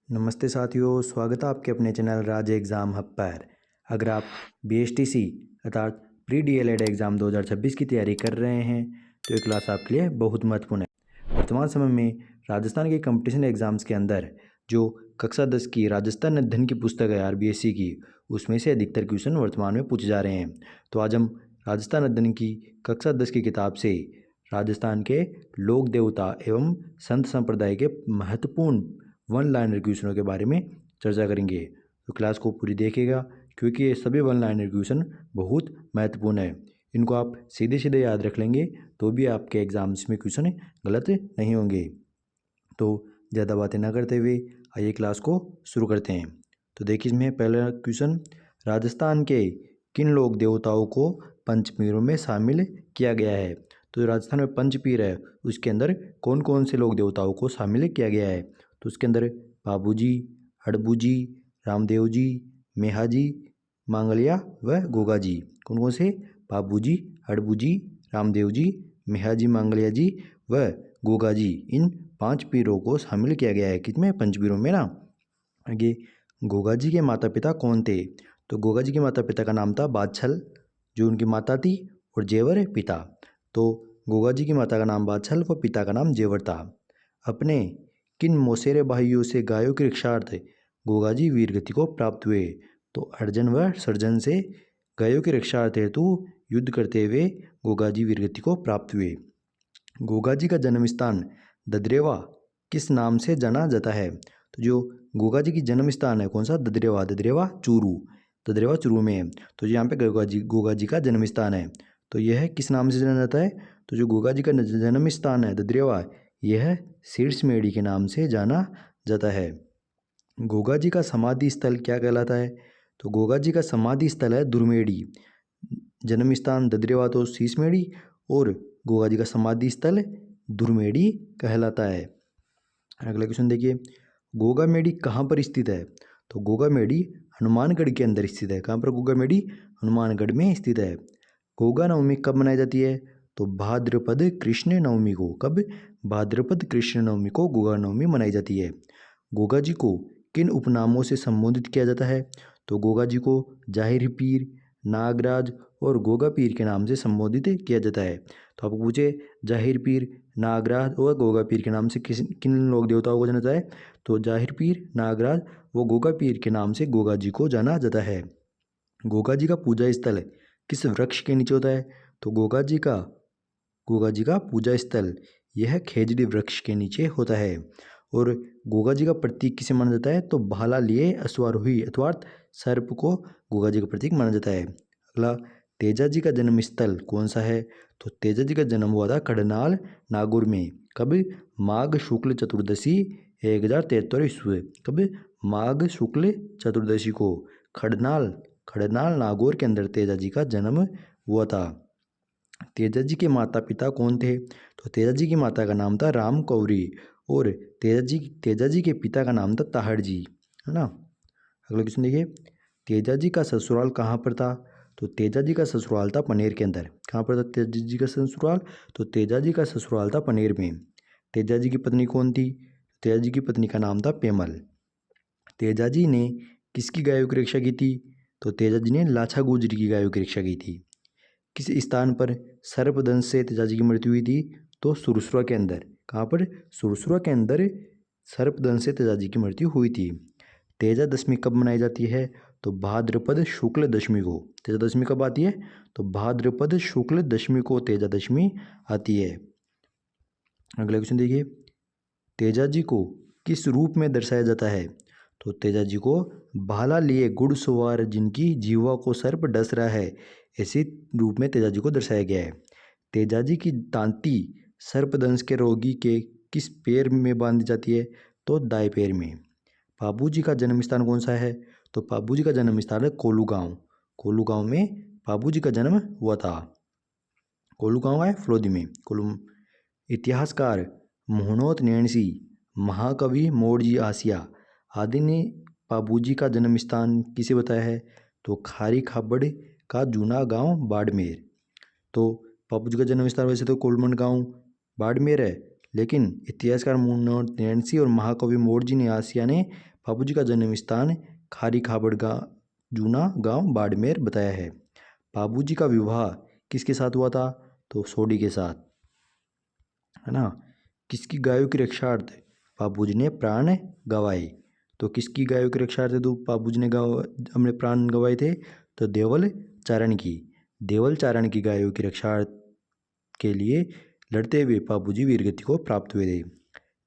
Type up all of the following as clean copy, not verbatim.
नमस्ते साथियों, स्वागत है आपके अपने चैनल राज एग्ज़ाम हब पर। अगर आप BSTC अर्थात प्री DLED एग्ज़ाम 2026 की तैयारी कर रहे हैं तो ये क्लास आपके लिए बहुत महत्वपूर्ण है। वर्तमान समय में राजस्थान के कंपटीशन एग्ज़ाम्स के अंदर जो कक्षा 10 की राजस्थान अध्ययन की पुस्तक है RBSC की, उसमें से अधिकतर क्वेश्चन वर्तमान में पूछे जा रहे हैं। तो आज हम राजस्थान अध्ययन की कक्षा 10 की किताब से राजस्थान के लोक देवता एवं संत संप्रदाय के महत्वपूर्ण वन लाइनर क्वेश्चनों के बारे में चर्चा करेंगे। तो क्लास को पूरी देखिएगा क्योंकि ये सभी वन लाइनर क्वेश्चन बहुत महत्वपूर्ण है। इनको आप सीधे सीधे याद रख लेंगे तो भी आपके एग्जाम्स में क्वेश्चन गलत नहीं होंगे। तो ज़्यादा बातें ना करते हुए आइए क्लास को शुरू करते हैं। तो देखिए इसमें पहला क्वेश्चन, राजस्थान के किन लोक देवताओं को पंचपीरों में शामिल किया गया है। तो राजस्थान में पंचपीर है, उसके अंदर कौन कौन से लोक देवताओं को शामिल किया गया है। तो उसके अंदर बाबूजी, हड़बूजी, रामदेव जी, मेहाजी, मांगलिया व गोगा जी। कौन कौन से? बाबूजी, हड़बूजी, रामदेव जी, मेहाजी मांगलिया जी व गोगा जी। इन 5 पीरों को शामिल किया गया है किसमें? पंचपीरों में ना। आगे, गोगा जी के माता पिता कौन थे। तो गोगा जी के माता पिता का नाम था बादछल, जो उनकी माता थी, और जेवर पिता। तो गोगा जी की माता का नाम बादछल व पिता का नाम जेवर था। अपने किन मौसेरे भाइयों से गायों के रक्षार्थ गोगा जी वीरगति को प्राप्त हुए। तो अर्जुन व सर्जन से गायों के रक्षार्थ हेतु युद्ध करते हुए गोगा जी वीरगति को प्राप्त हुए। गोगा जी का जन्म स्थान ददरेवा किस नाम से जाना जाता है। तो जो गोगा जी की जन्म स्थान है कौन सा? ददरेवा। ददरेवा चूरू, ददरेवा चूरू में है। तो यहाँ पे गोगा जी का जन्म स्थान है, तो यह किस नाम से जाना जाता है। तो जो गोगा जी का जन्म स्थान है ददरेवा, यह शीर्षमेड़ी के नाम से जाना जाता है। गोगा जी का समाधि स्थल क्या कहलाता है। तो गोगा जी का समाधि स्थल है दुर्मेड़ी। जन्म स्थान ददरेवा तो शीर्षमेड़ी, और गोगा जी का समाधि स्थल दुर्मेड़ी कहलाता है। अगला क्वेश्चन देखिए, गोगा मेड़ी कहाँ पर स्थित है। तो गोगा मेड़ी हनुमानगढ़ के अंदर स्थित है। कहाँ पर गोगा मेड़ी? हनुमानगढ़ में स्थित है। गोगा नवमी कब मनाई जाती है। तो भाद्रपद कृष्ण नवमी को। कब? भाद्रपद कृष्ण नवमी को गोगा नवमी मनाई जाती है। गोगा जी को किन उपनामों से संबोधित किया जाता है। तो गोगा जी को जाहिर पीर, नागराज और गोगा पीर के नाम से संबोधित किया जाता है। तो आपको पूछे जाहिर पीर, नागराज और गोगा पीर के नाम से किन लोक देवताओं को जाना जाता है। तो जाहिर पीर, नागराज व गोगा पीर के नाम से गोगा जी को जाना जाता है। गोगा जी का पूजा स्थल किस वृक्ष के नीचे होता है। तो गोगा जी का पूजा स्थल यह खेजड़ी वृक्ष के नीचे होता है। और गोगा जी का प्रतीक किसे माना जाता है। तो भाला लिए अश्वारोही अर्थात सर्प को गोगा जी का प्रतीक माना जाता है। अगला, तेजा जी का जन्म स्थल कौन सा है। तो तेजा जी का जन्म हुआ था खड़नाल नागौर में। कब? माघ शुक्ल चतुर्दशी 1073 ईस्वी। कब? माघ शुक्ल चतुर्दशी को खड़नाल नागौर के अंदर तेजा जी का जन्म हुआ था। तेजा जी के माता पिता कौन थे। तो तेजा जी की माता का नाम था राम कौरी, और तेजा जी के पिता का नाम था ताहड़ जी, है ना। अगला क्वेश्चन देखिए, तेजा जी का ससुराल कहाँ पर था। तो तेजा जी का ससुराल था पनेर के अंदर। कहाँ पर था तेजा जी का ससुराल। तो तेजा जी का ससुराल था पनेर में। तेजा जी की पत्नी कौन थी। तेजा जी की पत्नी का नाम था पेमल। तेजा जी ने किसकी गायों की रक्षा की थी। तो तेजा जी ने लाछा गुजरी की गायों की रक्षा की थी। किस स्थान पर सर्पदंश से तेजा जी की मृत्यु हुई थी। तो सुरसुरा के अंदर। कहाँ पर? सुरसुरा के अंदर सर्पदंश से तेजा जी की मृत्यु हुई थी। तेजा दशमी कब मनाई जाती है। तो भाद्रपद शुक्ल दशमी को। तेजा दशमी कब आती है। तो भाद्रपद शुक्ल दशमी को तेजा दशमी आती है। अगला क्वेश्चन देखिए, तेजा जी को किस रूप में दर्शाया जाता है। तो तेजा जी को भाला लिए घुड़सवार जिनकी जीवा को सर्प डस रहा है, ऐसे रूप में तेजा जी को दर्शाया गया है। तेजा जी की तांती सर्पदंश के रोगी के किस पैर में बांधी जाती है। तो दाएं पैर में। बाबू जी का जन्म स्थान कौन सा है। तो बाबू जी का जन्म स्थान है कोलू गांव। कोलू गांव में बाबू जी का जन्म हुआ था। कोलू गांव है फलोदी में। कोलू। इतिहासकार मोहनोत नैणसी, महाकवि मोड़जी आसिया आदि ने बाबूजी का जन्म स्थान किसे बताया है। तो खारी खाबड़ का जूना गांव बाड़मेर। तो बाबूजी का जन्म स्थान वैसे तो कोलमन गांव बाड़मेर है, लेकिन इतिहासकार मोहनोत नैणसी और महाकवि मोड़जी ने आसिया ने बाबूजी का जन्म स्थान खारी खाबड़ जूना गांव बाड़मेर बताया है। बाबूजी का विवाह किसके साथ हुआ था? तो सोडी के साथ, है ना। किसकी गायों की रक्षार्थ बाबूजी ने प्राण गंवाए? तो किसकी गायों की रक्षार्थ तो बाबूजी ने अपने प्राण गंवाए थे? तो देवल चारण की। देवल चारण की गायों की रक्षार्थ के लिए लड़ते हुए बाबूजी वीरगति को प्राप्त हुए थे।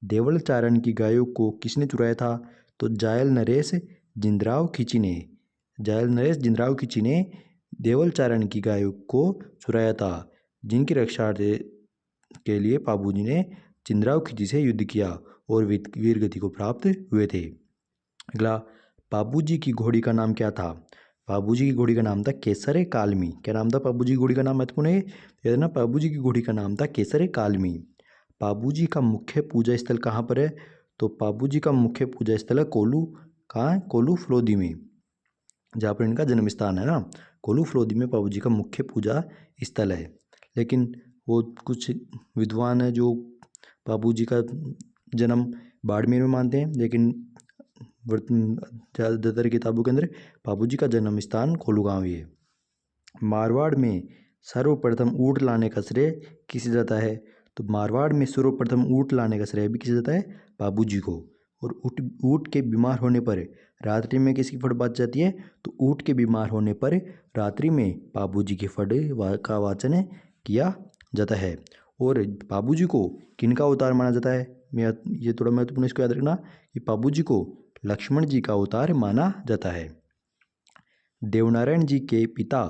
देवल चारण की गायों को किसने चुराया था? तो जायल नरेश जिंदराव खिची ने। जायल नरेश जिंदराव खिची ने देवल चारण की गायों को चुराया था, जिनकी रक्षार्थ के लिए बाबूजी ने जिंदराव खिची से युद्ध किया और वीरगति को प्राप्त हुए थे। अगला, बाबूजी की घोड़ी का नाम क्या था? बाबूजी की घोड़ी का नाम था केसर कालमी। क्या नाम था बाबूजी की घोड़ी का नाम? महत्वपूर्ण है याद ना, बाबूजी की घोड़ी का नाम था केसर कालमी। बाबूजी का मुख्य पूजा स्थल कहाँ पर है? तो बाबूजी का मुख्य पूजा स्थल है कोल्लू। कहाँ है? कोल्लू फलोदी में, जहाँ पर इनका जन्म स्थान है ना। कोल्लू फलोदी में बाबूजी का मुख्य पूजा स्थल है। लेकिन वो कुछ विद्वान है जो बाबूजी का जन्म बाड़मेर में मानते हैं, लेकिन ज़्यादातर किताबों के अंदर बाबूजी का जन्म स्थान कोल्लू गाँव ही है। मारवाड़ में सर्वप्रथम ऊँट लाने का श्रेय किसे जाता है? तो मारवाड़ में सर्वप्रथम ऊँट लाने का श्रेय भी किसे जाता है? बाबूजी को। और ऊँट के बीमार होने पर रात्रि में किसकी फट बाज जाती है? तो ऊँट के बीमार होने पर रात्रि में बाबूजी की फट का वाचन किया जाता है। और बाबूजी को किनका अवतार माना जाता है? ये थोड़ा महत्वपूर्ण, इसको याद रखना कि बाबूजी को लक्ष्मण जी का अवतार माना जाता है। देवनारायण जी के पिता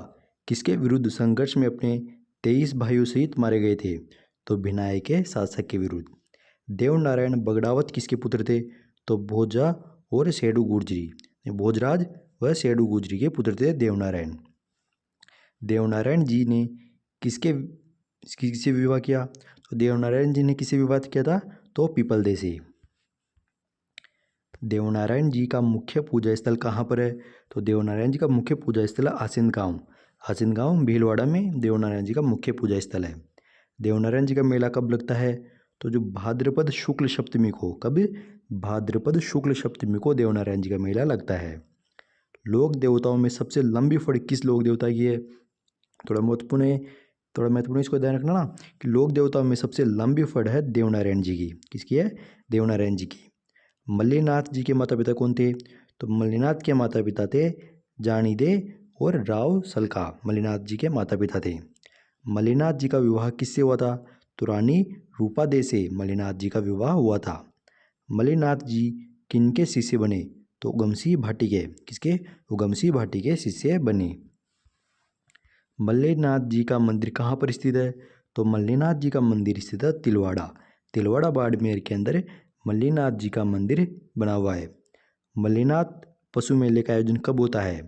किसके विरुद्ध संघर्ष में अपने 23 भाइयों सहित मारे गए थे? तो भिनाय के शासक के विरुद्ध। देवनारायण बगड़ावत किसके पुत्र थे? तो भोजा और सेडू गुर्जरी। भोजराज व सेडू गुर्जरी के पुत्र थे देवनारायण। देवनारायण जी ने किससे विवाह किया? तो देवनारायण जी ने किससे विवाह किया था? तो पीपलदे से। देवनारायण जी का मुख्य पूजा स्थल कहाँ पर है? तो देवनारायण जी का मुख्य पूजा स्थल है आसिंद गाँव। आसिंद गाँव भीलवाड़ा में देवनारायण जी का मुख्य पूजा स्थल है। देवनारायण जी का मेला कब लगता है? तो जो भाद्रपद शुक्ल सप्तमी को, कब? भाद्रपद शुक्ल सप्तमी को देवनारायण जी का मेला लगता है। लोक देवताओं में सबसे लंबी फड़ किस लोक देवता की है? थोड़ा महत्वपूर्ण इसको ध्यान रखना ना कि लोक देवताओं में सबसे लंबी फड़ है देवनारायण जी की। किसकी है? देवनारायण जी की। मल्लीनाथ जी के माता पिता कौन थे? तो मल्लीनाथ के माता पिता थे जानीदे और राव सलका। मल्लीनाथ जी के माता पिता थे। मल्लीनाथ जी का विवाह किससे हुआ था? तो रानी रूपादे से मल्लीनाथ जी का विवाह हुआ था। मल्लीनाथ जी किनके शिष्य बने? तो उगमसिंह भाटी के। किसके? उगमसिंह भाटी के शिष्य बने। मल्लीनाथ जी का मंदिर कहाँ पर स्थित है? तो मल्लीनाथ जी का मंदिर स्थित है तिलवाड़ा। तिलवाड़ा बाड़मेर के अंदर मल्लीनाथ जी का मंदिर बना हुआ है। मल्लीनाथ पशु मेले का आयोजन कब होता है?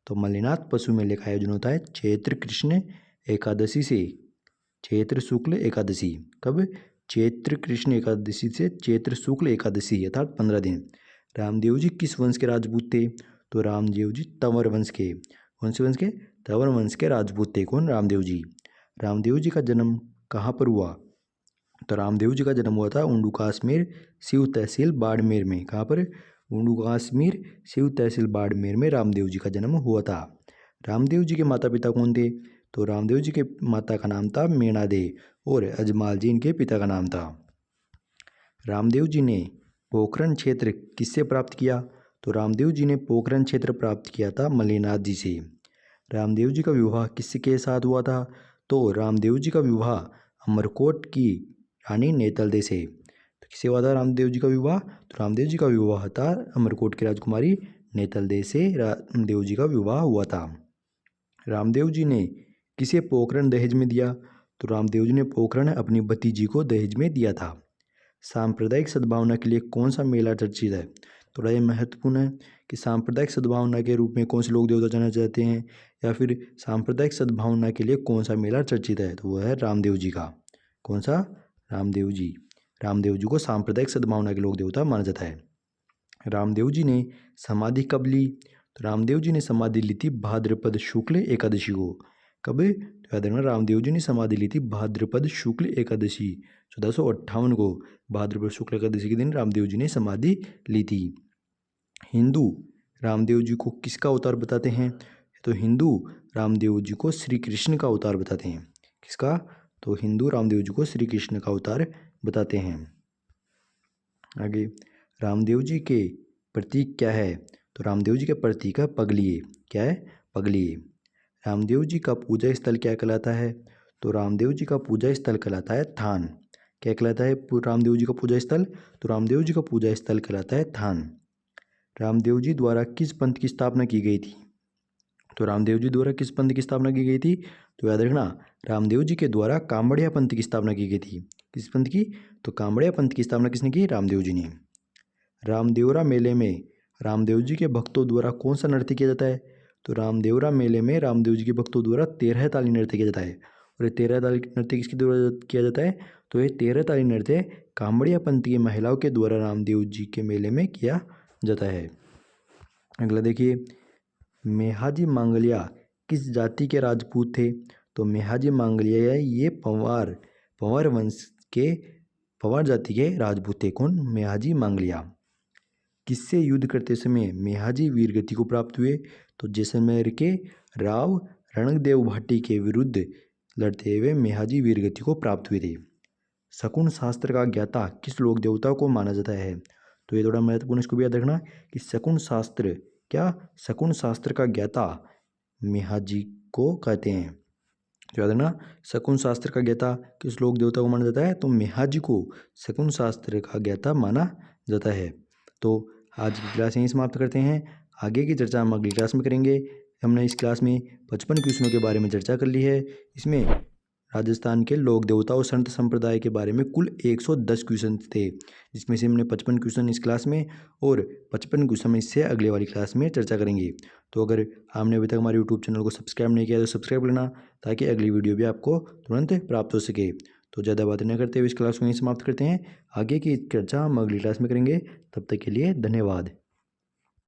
तो मल्लीनाथ पशु मेले का आयोजन होता है चैत्र कृष्ण एकादशी से चैत्र शुक्ल एकादशी। कब? चैत्र कृष्ण एकादशी से चैत्र शुक्ल एकादशी, अर्थात 15 दिन। रामदेव जी किस वंश के राजपूत थे? तो रामदेव जी तंवर वंश के। कौन से वंश के? तंवर वंश के राजपूत थे। कौन? रामदेव जी। रामदेव जी का जन्म कहाँ पर हुआ? तो रामदेव जी का जन्म हुआ था ऊंडू कश्मीर सिव तहसील बाड़मेर में। कहाँ पर? ऊंडू कश्मीर सिव तहसील बाड़मेर में रामदेव जी का जन्म हुआ था। रामदेव जी के माता पिता कौन थे? तो रामदेव जी के माता का नाम था मीणा दे और अजमाल जी इनके पिता का नाम था। रामदेव जी ने पोखरण क्षेत्र किससे प्राप्त किया? तो रामदेव जी ने पोखरण क्षेत्र प्राप्त किया था मल्लीनाथ जी से। रामदेव जी का विवाह किसके साथ हुआ था? तो रामदेव जी का विवाह अमरकोट की रानी नेतलदे से। तो किससे हुआ था रामदेव जी का विवाह? तो रामदेव जी का विवाह था अमरकोट की राजकुमारी नेतलदे से रामदेव जी का विवाह हुआ था। रामदेव जी ने किसे पोखरण दहेज में दिया? तो रामदेव जी ने पोखरण अपनी भतीजी को दहेज में दिया था। सांप्रदायिक सद्भावना के लिए कौन सा मेला चर्चित है? थोड़ा ये महत्वपूर्ण है कि सांप्रदायिक सद्भावना के रूप में कौन से लोक देवता जाना चाहते हैं, या फिर सांप्रदायिक सद्भावना के लिए कौन सा मेला चर्चित है? तो वह है रामदेव जी का। कौन सा? रामदेव जी। रामदेव जी को सांप्रदायिक सद्भावना के लोक देवता माना जाता है। रामदेव जी ने समाधि कब ली? तो रामदेव जी ने समाधि ली थी भाद्रपद शुक्ल एकादशी को। कब? तो याद रखना, रामदेव जी ने समाधि ली थी भाद्रपद शुक्ल एकादशी 1458 को। भाद्रपद शुक्ल एकादशी के दिन रामदेव जी ने समाधि ली थी। हिंदू रामदेव जी को किसका अवतार बताते हैं? तो हिंदू रामदेव जी को श्री कृष्ण का अवतार बताते हैं। किसका? तो हिंदू रामदेव जी को श्री कृष्ण का अवतार बताते हैं। आगे, रामदेव जी के प्रतीक क्या है? तो रामदेव जी के प्रतीक है पगलिए। क्या है? पगलिए। रामदेव जी का पूजा स्थल क्या कहलाता है? तो रामदेव जी का पूजा स्थल कहलाता है थान। क्या कहलाता है रामदेव जी का पूजा स्थल? तो रामदेव जी का पूजा स्थल कहलाता है थान। रामदेव जी द्वारा किस पंथ की स्थापना की गई थी? तो रामदेव जी द्वारा किस पंथ की स्थापना की गई थी? तो याद रखना, रामदेव जी के द्वारा कांवड़िया पंथ की स्थापना की गई थी। किस पंथ की? तो कांवड़िया पंथ की स्थापना किसने की? रामदेव जी ने। रामदेवरा मेले में रामदेव जी के भक्तों द्वारा कौन सा नृत्य किया जाता है? तो रामदेवरा मेले में रामदेव जी के भक्तों द्वारा 13 ताली नृत्य किया जाता है। और ये 13 ताली नृत्य किसके द्वारा किया जाता है? तो ये 13 ताली नृत्य कांवड़िया पंथ की महिलाओं के द्वारा रामदेव जी के मेले में किया जाता है। अगला देखिए, मेहाजी मांगलिया किस जाति के राजपूत थे? तो मेहाजी मांगलिया ये पंवार वंश के पंवार जाति के राजपूत थे। कौन? मेहाजी मांगलिया। किससे युद्ध करते समय मेहाजी वीरगति को प्राप्त हुए? तो जैसलमेर के राव रणकदेव भाटी के विरुद्ध लड़ते हुए मेहाजी वीरगति को प्राप्त हुए थे। शकुन शास्त्र का ज्ञाता किस लोक देवता को माना जाता है? तो ये थोड़ा महत्वपूर्ण, इसको भी याद रखना कि शकुन शास्त्र शकुन शास्त्र का ज्ञाता मेहाजी को कहते हैं। तो याद रखना, शकुन शास्त्र का ज्ञाता किस लोक देवता को माना जाता है? तो मेहाजी को शकुन शास्त्र का ज्ञाता माना जाता है। तो आज की क्लास यहीं समाप्त करते हैं। आगे की चर्चा हम अगली क्लास में करेंगे। हमने इस क्लास में 55 क्वेश्चनों के बारे में चर्चा कर ली है। इसमें राजस्थान के लोक देवता और संत संप्रदाय के बारे में कुल 110 क्वेश्चन थे, जिसमें से हमने 55 क्वेश्चन इस क्लास में और 55 क्वेश्चन इससे अगले वाली क्लास में चर्चा करेंगे। तो अगर आपने अभी तक हमारे यूट्यूब चैनल को सब्सक्राइब नहीं किया तो सब्सक्राइब करना, ताकि अगली वीडियो भी आपको तुरंत प्राप्त हो सके। तो ज़्यादा बातें न करते हुए इस क्लास को यहीं समाप्त करते हैं। आगे की चर्चा हम अगली क्लास में करेंगे। तब तक के लिए धन्यवाद।